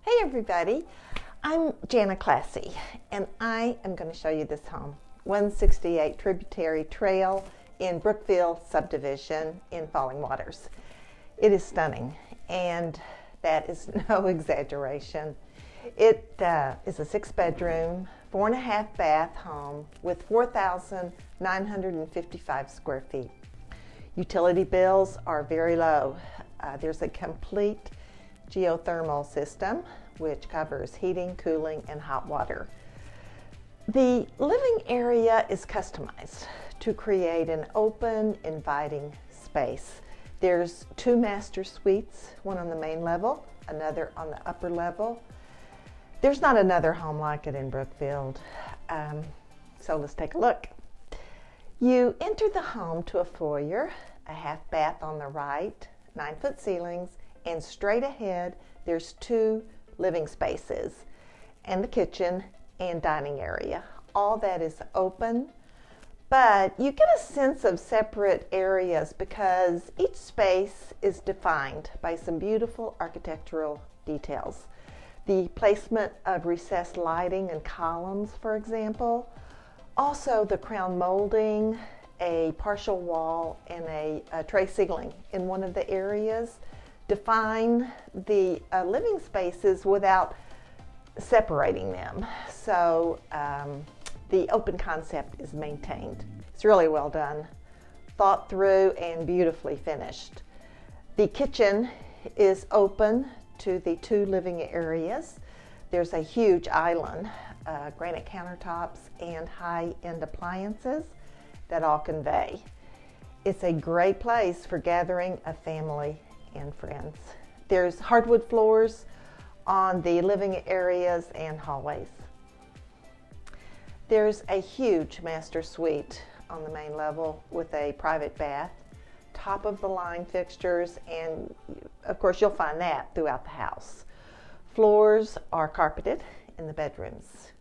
Hey everybody, I'm Jana Classy and I am going to show you this home, 168 Tributary Trail in Brookfield subdivision in Falling Waters. It is stunning and that is no exaggeration. It is a 6-bedroom, 4.5 bath home with 4,955 square feet. Utility bills are very low. There's a complete geothermal system which covers heating, cooling, and hot water. The living area is customized to create an open, inviting space. There's 2 master suites, one on the main level, another on the upper level. There's not another home like it in Brookfield, so let's take a look. You enter the home to a foyer, a half bath on the right, 9-foot ceilings, and straight ahead there's 2 living spaces and the kitchen and dining area. All that is open, but you get a sense of separate areas because each space is defined by some beautiful architectural details. The placement of recessed lighting and columns, for example. Also the crown molding, a partial wall, and a tray ceiling in one of the areas define the living spaces without separating them. So the open concept is maintained. It's really well done, thought through, and beautifully finished. The kitchen is open to the 2 living areas. There's a huge island, granite countertops, and high-end appliances that all convey. It's a great place for gathering a family and friends. There's hardwood floors on the living areas and hallways. There's a huge master suite on the main level with a private bath, top of the line fixtures, and of course you'll find that throughout the house. Floors are carpeted in the bedrooms.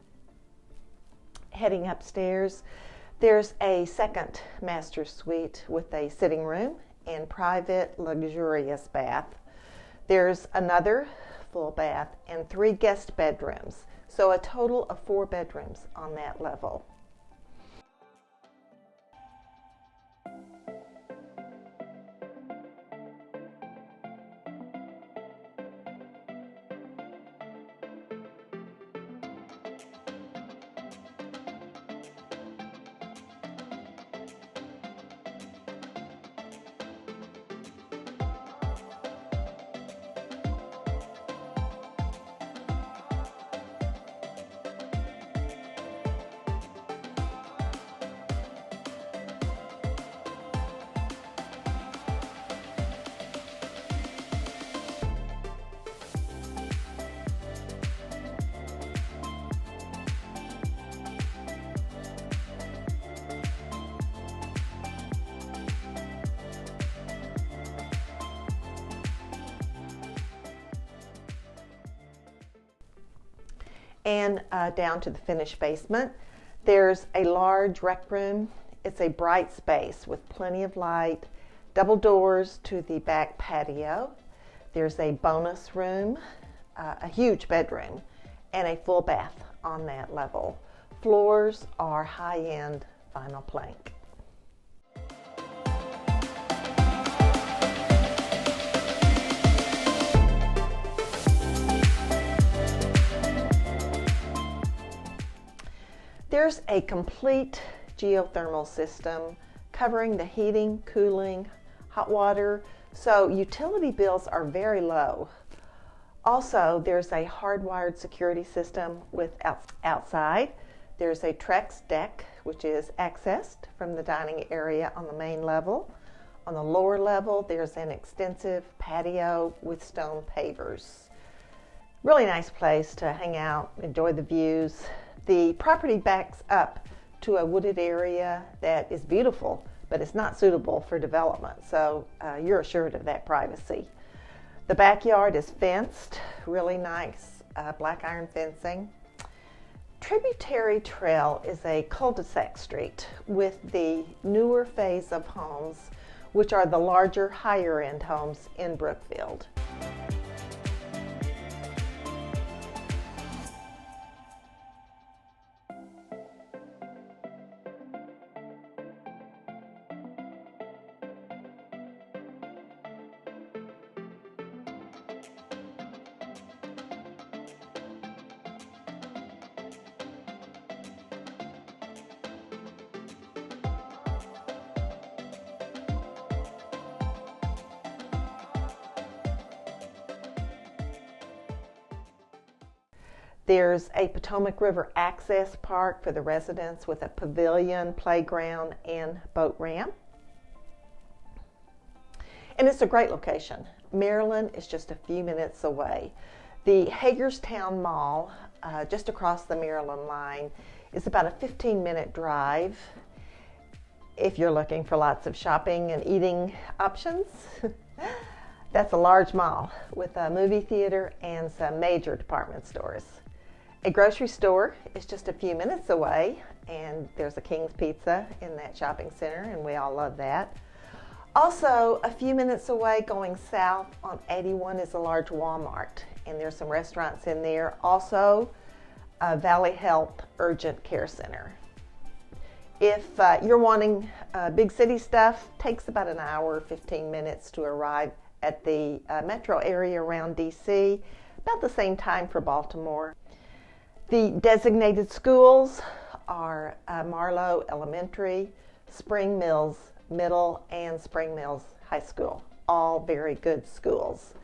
Heading upstairs, there's a second master suite with a sitting room and private luxurious bath. There's another full bath and 3 guest bedrooms, so a total of 4 bedrooms on that level. And down to the finished basement, there's a large rec room. It's a bright space with plenty of light, double doors to the back patio. There's a bonus room, a huge bedroom, and a full bath on that level. Floors are high-end vinyl plank. There's a complete geothermal system covering the heating, cooling, hot water, so utility bills are very low. Also, there's a hardwired security system with outside. There's a Trex deck, which is accessed from the dining area on the main level. On the lower level, there's an extensive patio with stone pavers. Really nice place to hang out, enjoy the views. The property backs up to a wooded area that is beautiful, but it's not suitable for development, so you're assured of that privacy. The backyard is fenced, really nice black iron fencing. Tributary Trail is a cul-de-sac street with the newer phase of homes, which are the larger, higher-end homes in Brookfield. There's a Potomac River access park for the residents with a pavilion, playground, and boat ramp. And it's a great location. Maryland is just a few minutes away. The Hagerstown Mall, just across the Maryland line, is about a 15-minute drive if you're looking for lots of shopping and eating options. That's a large mall with a movie theater and some major department stores. A grocery store is just a few minutes away, and there's a King's Pizza in that shopping center, and we all love that. Also, a few minutes away going south on 81 is a large Walmart, and there's some restaurants in there. Also, Valley Health Urgent Care Center. If you're wanting big city stuff, takes about an hour, 15 minutes to arrive at the metro area around DC, about the same time for Baltimore. The designated schools are Marlowe Elementary, Spring Mills Middle, and Spring Mills High School. All very good schools.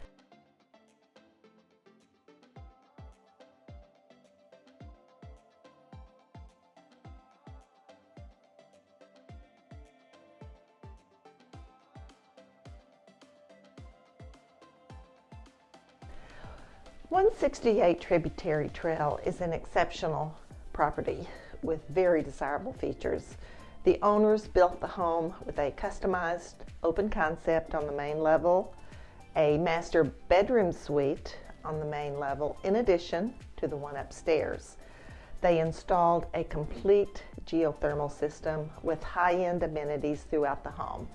.168 Tributary Trail is an exceptional property with very desirable features. The owners built the home with a customized open concept on the main level, a master bedroom suite on the main level, in addition to the one upstairs. They installed a complete geothermal system with high-end amenities throughout the home.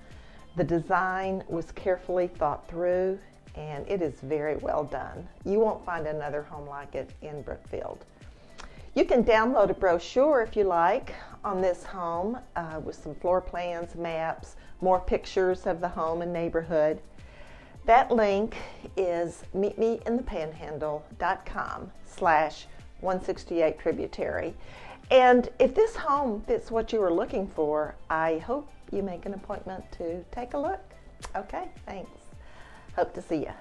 The design was carefully thought through, and it is very well done. You won't find another home like it in Brookfield. You can download a brochure if you like on this home with some floor plans, maps, more pictures of the home and neighborhood. That link is meetmeinthepanhandle.com/168 Tributary. And if this home fits what you were looking for, I hope you make an appointment to take a look. Okay, thanks. Hope to see you.